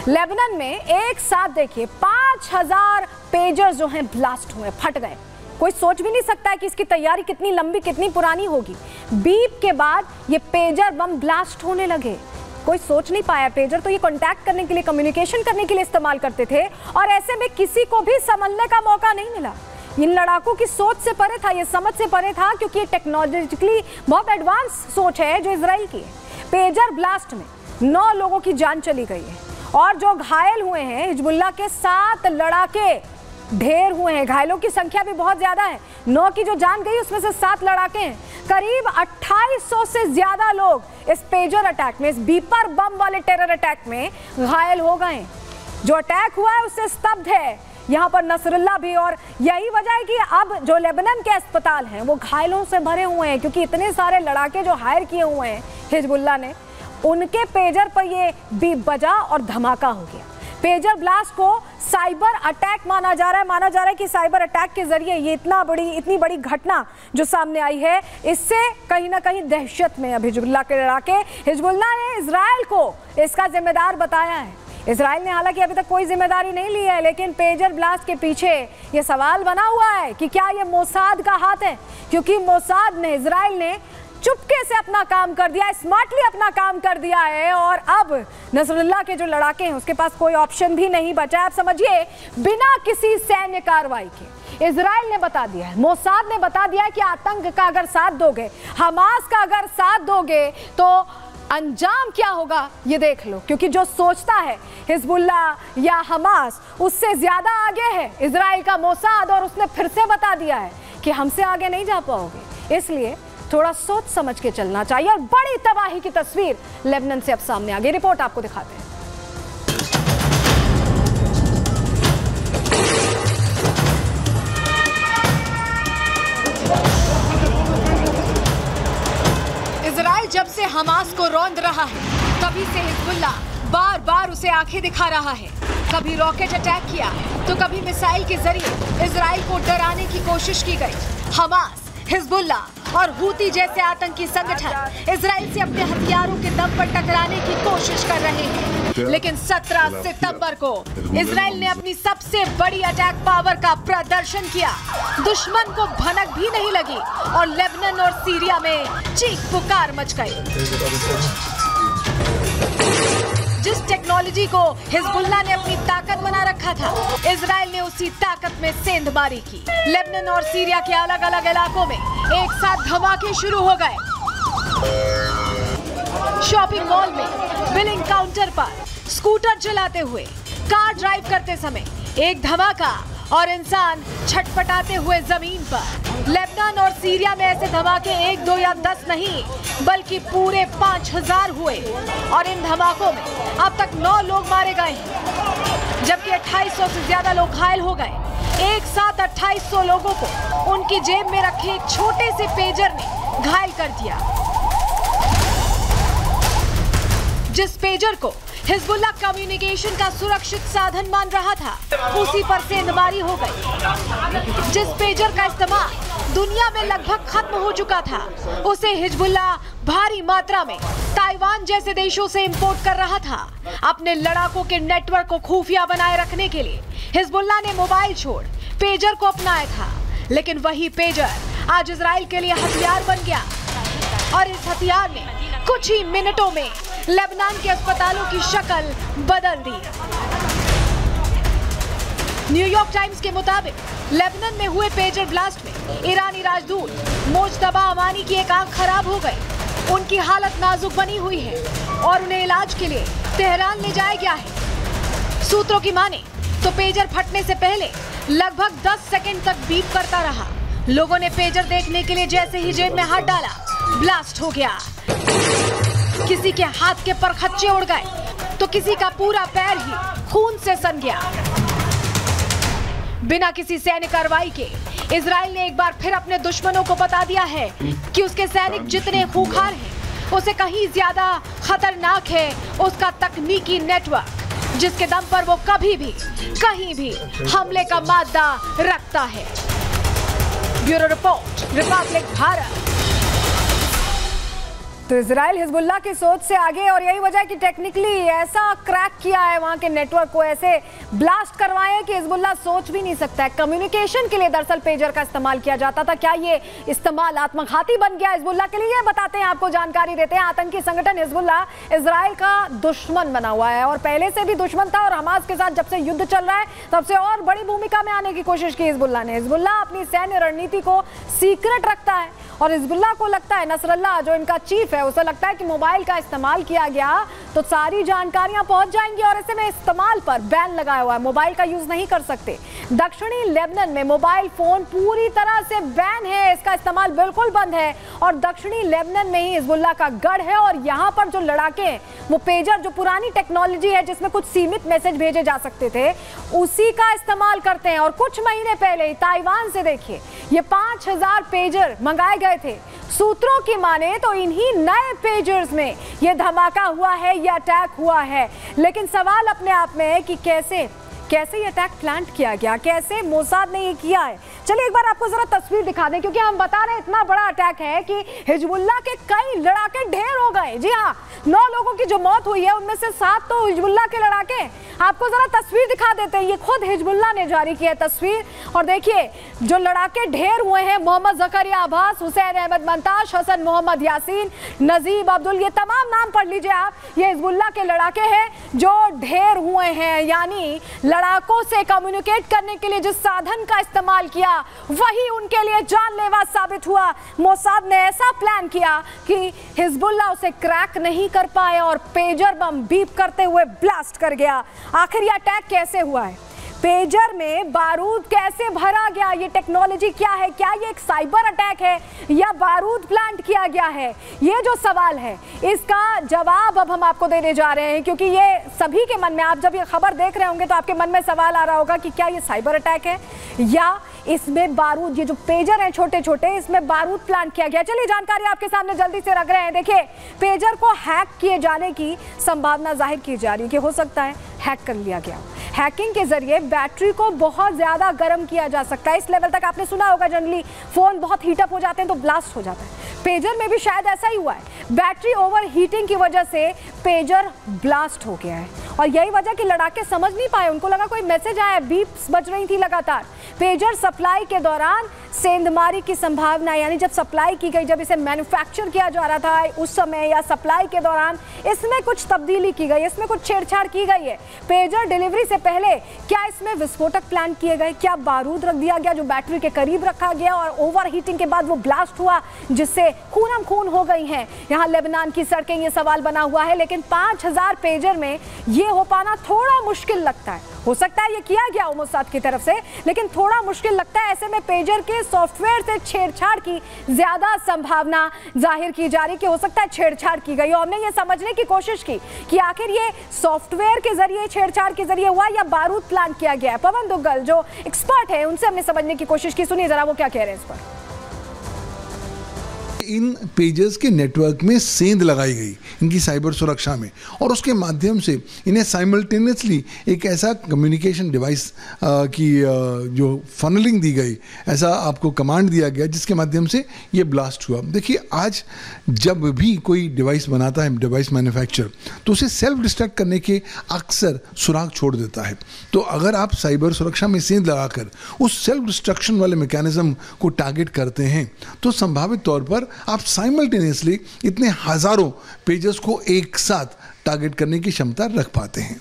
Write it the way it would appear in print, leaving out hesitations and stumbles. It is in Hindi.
लेबनान में एक साथ देखिए 5000 पेजर जो हैं ब्लास्ट हुए, फट गए। कोई सोच भी नहीं सकता है कि इसकी तैयारी कितनी लंबी, कितनी पुरानी होगी। बीप के बाद ये पेजर बम ब्लास्ट होने लगे। कोई सोच नहीं पाया। पेजर तो ये कांटेक्ट करने के लिए, कम्युनिकेशन करने के लिए इस्तेमाल करते थे, और ऐसे में किसी को भी संभलने का मौका नहीं मिला। इन लड़ाकों की सोच से परे था, ये समझ से परे था, क्योंकि ये टेक्नोलॉजिकली बहुत एडवांस सोच है जो इजराइल की है। पेजर ब्लास्ट में 9 लोगों की जान चली गई है, और जो घायल हुए हैं हिजबुल्लाह के 7 लड़ाके ढेर हुए हैं। घायलों की संख्या भी बहुत ज्यादा है। 9 की जो जान गई उसमें से 7 लड़ाके हैं। करीब 2800 से ज्यादा लोग इस पेजर अटैक में, इस बीपर बम वाले टेरर अटैक में घायल हो गए। जो अटैक हुआ है उससे स्तब्ध है यहाँ पर नसरुल्लाह भी, और यही वजह है कि अब जो लेबनान के अस्पताल हैं वो घायलों से भरे हुए हैं, क्योंकि इतने सारे लड़ाके जो हायर किए हुए हैं हिजबुल्लाह ने, उनके पेजर पर ये बीप बजा और धमाका हो गया। पेजर ब्लास्ट को साइबर अटैक माना जा रहा है कि साइबर अटैक के जरिए ये इतनी बड़ी घटना जो सामने आई है, इससे कहीं ना कहीं दहशत में अब हिजबुल्लाह के लड़ाके। हिजबुल्लाह ने इजराइल को इसका जिम्मेदार बताया है। इजराइल ने हालांकि अभी तक कोई जिम्मेदारी नहीं ली है, लेकिन पेजर ब्लास्ट के पीछे ये सवाल बना हुआ है कि क्या ये मोसाद का हाथ है, क्योंकि मोसाद ने, इजराइल ने चुपके से अपना काम कर दिया, स्मार्टली अपना काम कर दिया है, और अब नसरुल्लाह के जो लड़ाके हैं उसके पास कोई ऑप्शन भी नहीं बचा है। आप समझिए, बिना किसी सैन्य कार्रवाई के इजराइल ने बता दिया है, मोसाद ने बता दिया है कि आतंक का अगर साथ दोगे, हमास का अगर साथ दोगे, तो अंजाम क्या होगा ये देख लो। क्योंकि जो सोचता है हिजबुल्लाह या हमास, उससे ज्यादा आगे है इजराइल का मोसाद, और उसने फिर से बता दिया है कि हमसे आगे नहीं जा पाओगे। इसलिए थोड़ा सोच समझ के चलना चाहिए। और बड़ी तबाही की तस्वीर लेबनान से अब सामने आ गई। रिपोर्ट आपको दिखाते हैं। इजराइल जब से हमास को रौंद रहा है, तभी से हिजबुल्लाह बार बार उसे आंखें दिखा रहा है। कभी रॉकेट अटैक किया, तो कभी मिसाइल के जरिए इजराइल को डराने की कोशिश की गई। हमास, हिजबुल्लाह और हूती जैसे आतंकी संगठन इजराइल से अपने हथियारों के दम पर टकराने की कोशिश कर रहे हैं, लेकिन 17 सितंबर को इजराइल ने अपनी सबसे बड़ी अटैक पावर का प्रदर्शन किया। दुश्मन को भनक भी नहीं लगी, और लेबनान और सीरिया में चीख पुकार मच गई। जिस टेक्नोलॉजी को हिजबुल्लाह ने अपनी ताकत बना रखा था, इजराइल ने उसी ताकत में सेंधमारी की। लेबनान और सीरिया के अलग अलग इलाकों में एक साथ धमाके शुरू हो गए। शॉपिंग मॉल में बिलिंग काउंटर पर स्कूटर चलाते हुए, कार ड्राइव करते समय एक धमाका, और इंसान छटपटाते हुए जमीन पर। लेबनान और सीरिया में ऐसे धमाके 1, 2 या 10 नहीं, बल्कि पूरे 5000 हुए, और इन धमाकों में अब तक 9 लोग मारे गए हैं, जबकि 2800 से ज्यादा लोग घायल हो गए। एक साथ 2800 लोगों को उनकी जेब में रखे एक छोटे से पेजर ने घायल कर दिया। जिस पेजर को हिजबुल्लाह कम्युनिकेशन का सुरक्षित साधन मान रहा था, उसी पर सेंधमारी हो गई। जिस पेजर का इस्तेमाल दुनिया में लगभग खत्म हो चुका था, उसे हिजबुल्लाह भारी मात्रा में ताइवान जैसे देशों से इंपोर्ट कर रहा था। अपने लड़ाकों के नेटवर्क को खुफिया बनाए रखने के लिए हिजबुल्लाह ने मोबाइल छोड़ पेजर को अपनाया था, लेकिन वही पेजर आज इजराइल के लिए हथियार बन गया, और इस हथियार ने कुछ ही मिनटों में लेबनान के अस्पतालों की शक्ल बदल दी। न्यूयॉर्क टाइम्स के मुताबिक लेबनान में हुए पेजर ब्लास्ट में ईरानी राजदूत मोजतबा अमानी की एक आंख खराब हो गई। उनकी हालत नाजुक बनी हुई है, और उन्हें इलाज के लिए तेहरान ले जाया गया है। सूत्रों की माने तो पेजर फटने से पहले लगभग 10 सेकंड तक बीप करता रहा। लोगों ने पेजर देखने के लिए जैसे ही जेब में हाथ डाला, ब्लास्ट हो गया। किसी के हाथ के परखच्चे उड़ गए, तो किसी का पूरा पैर ही खून से सन गया। बिना किसी सैन्य कार्रवाई के इजराइल ने एक बार फिर अपने दुश्मनों को बता दिया है कि उसके सैनिक जितने खूंखार हैं, उसे कहीं ज्यादा खतरनाक है उसका तकनीकी नेटवर्क, जिसके दम पर वो कभी भी कहीं भी हमले का मादा रखता है। Bureau report, Republic Bharat. तो इजराइल हिजबुल्लाह की सोच से आगे, और यही वजह है कि टेक्निकली ऐसा क्रैक किया है वहां के नेटवर्क को, ऐसे ब्लास्ट करवाए कि हिजबुल्लाह सोच भी नहीं सकता है। कम्युनिकेशन के लिए दरअसल पेजर का इस्तेमाल किया जाता था। क्या ये इस्तेमाल आत्मघाती बन गया हिजबुल्लाह के लिए? बताते हैं, आपको जानकारी देते हैं। आतंकी संगठन हिजबुल्लाह इजराइल का दुश्मन बना हुआ है और पहले से भी दुश्मन था, और हमास के साथ जब से युद्ध चल रहा है तब से और बड़ी भूमिका में आने की कोशिश की हिजबुल्लाह ने। हिजबुल्लाह अपनी सैन्य रणनीति को सीक्रेट रखता है और हिजबुल्लाह को लगता है, नसरल्लाह जो इनका चीफ है उसे लगता है कि मोबाइल का इस्तेमाल किया गया तो सारी जानकारियां पहुंच जाएंगी, और ऐसे में इस्तेमाल पर बैन लगाया हुआ है, मोबाइल का यूज नहीं कर सकते। दक्षिणी लेबनान में मोबाइल फोन पूरी तरह से बैन है, इसका इस्तेमाल बिल्कुल बंद है, और दक्षिणी लेबनान में ही हिजबुल्लाह का गढ़ है। और यहाँ पर जो लड़ाके हैं वो पेजर, जो पुरानी टेक्नोलॉजी है जिसमें कुछ सीमित मैसेज भेजे जा सकते थे, उसी का इस्तेमाल करते हैं। और कुछ महीने पहले ताइवान से देखिए ये 5000 पेजर मंगाए गए थे। सूत्रों की माने तो इन्हीं नए पेजर्स में ये धमाका हुआ है, ये अटैक हुआ है। लेकिन सवाल अपने आप में है कि कैसे ये अटैक प्लान किया गया, कैसे मोसाद ने ये किया है। चलिए एक बार आपको जरा तस्वीर दिखा दें, क्योंकि हम बता रहे हैं इतना बड़ा अटैक है कि हिजबुल्लाह के कई लड़ाके ढेर हो गए। जी हाँ, 9 लोगों की जो मौत हुई है उनमें से 7 तो हिजबुल्लाह के लड़ाके। आपको जरा तस्वीर दिखा देते हैं, ये खुद हिजबुल्लाह ने जारी की है तस्वीर। और देखिए जो लड़ाके ढेर हुए हैं, मोहम्मद जकरिया अब्बास, हुसैन अहमद मंताश, हसन मोहम्मद यासीन, नजीब अब्दुल, ये तमाम नाम पढ़ लीजिए आप। ये हिजबुल्लाह के लड़ाके हैं जो ढेर हुए हैं। यानी लड़ाकों से कम्युनिकेट करने के लिए जिस साधन का इस्तेमाल किया वही उनके लिए जानलेवा साबित हुआ। मोसाद ने ऐसा प्लान किया कि हिजबुल्लाह उसे क्रैक नहीं कर पाए और पेजर बम बीप करते हुए ब्लास्ट कर गया। आखिर यह अटैक कैसे हुआ है? पेजर में बारूद कैसे भरा गया? ये टेक्नोलॉजी क्या है? क्या ये एक साइबर अटैक है या बारूद प्लांट किया गया है? ये जो सवाल है इसका जवाब अब हम आपको देने जा रहे हैं, क्योंकि ये सभी के मन में, आप जब ये खबर देख रहे होंगे तो आपके मन में सवाल आ रहा होगा कि क्या ये साइबर अटैक है या इसमें बारूद, ये जो पेजर हैं छोटे छोटे, इसमें बारूद प्लांट किया गया। चलिए जानकारी आपके सामने जल्दी से रख रहे हैं। देखिए पेजर को हैक किए जाने की संभावना जाहिर की जा रही है कि हो सकता है हैक कर लिया गया। हैकिंग के जरिए बैटरी को बहुत ज्यादा गर्म किया जा सकता है। इस लेवल तक आपने सुना होगा, जनरली फोन बहुत हीटअप हो जाते हैं तो ब्लास्ट हो जाता है। पेजर में भी शायद ऐसा ही हुआ है, बैटरी ओवर हीटिंग की वजह से पेजर ब्लास्ट हो गया है। और यही वजह कि लड़ाके समझ नहीं पाए, उनको लगा कोई मैसेज आया, बीप्स बज रही थी लगातार। पेजर सप्लाई के दौरान सेंधमारी की संभावना, यानी जब सप्लाई की गई, जब इसे मैन्युफैक्चर किया जा रहा था उस समय या सप्लाई के दौरान इसमें कुछ तब्दीली की गई, इसमें कुछ छेड़छाड़ की गई है। पेजर डिलीवरी से पहले क्या इसमें विस्फोटक प्लान किए गए? क्या बारूद रख दिया गया जो बैटरी के करीब रखा गया और ओवर हीटिंग के बाद वो ब्लास्ट हुआ जिससे खूनम खून हो गई हैं यहाँ लेबनान की सड़कें? ये सवाल बना हुआ है। लेकिन 5000 पेजर में ये हो पाना थोड़ा मुश्किल लगता है। हो सकता है ये किया गया हो मोसाद की तरफ से, लेकिन थोड़ा मुश्किल लगता है। ऐसे में पेजर के सॉफ्टवेयर से छेड़छाड़ की ज्यादा संभावना जाहिर की जा रही कि हो सकता है छेड़छाड़ की गई हो। हमने ये समझने की कोशिश की कि आखिर ये सॉफ्टवेयर के जरिए, छेड़छाड़ के जरिए हुआ या बारूद प्लान किया गया है। पवन दुग्गल जो एक्सपर्ट है उनसे हमने समझने की कोशिश की, सुनिए जरा वो क्या कह रहे हैं इस पर। इन पेजेस के नेटवर्क में सेंध लगाई गई इनकी साइबर सुरक्षा में, और उसके माध्यम से इन्हें साइमल्टेनियसली एक ऐसा कम्युनिकेशन डिवाइस की जो फनलिंग दी गई, ऐसा आपको कमांड दिया गया जिसके माध्यम से ये ब्लास्ट हुआ। देखिए आज जब भी कोई डिवाइस बनाता है डिवाइस मैन्युफैक्चर, तो उसे सेल्फ डिस्ट्रक्ट करने के अक्सर सुराग छोड़ देता है। तो अगर आप साइबर सुरक्षा में सेंध लगाकर उस सेल्फ डिस्ट्रक्शन वाले मैकेनिज्म को टारगेट करते हैं तो संभावित तौर पर आप साइमल्टेनियसली इतने हजारों पेजेस को एक साथ टारगेट करने की क्षमता रख पाते हैं।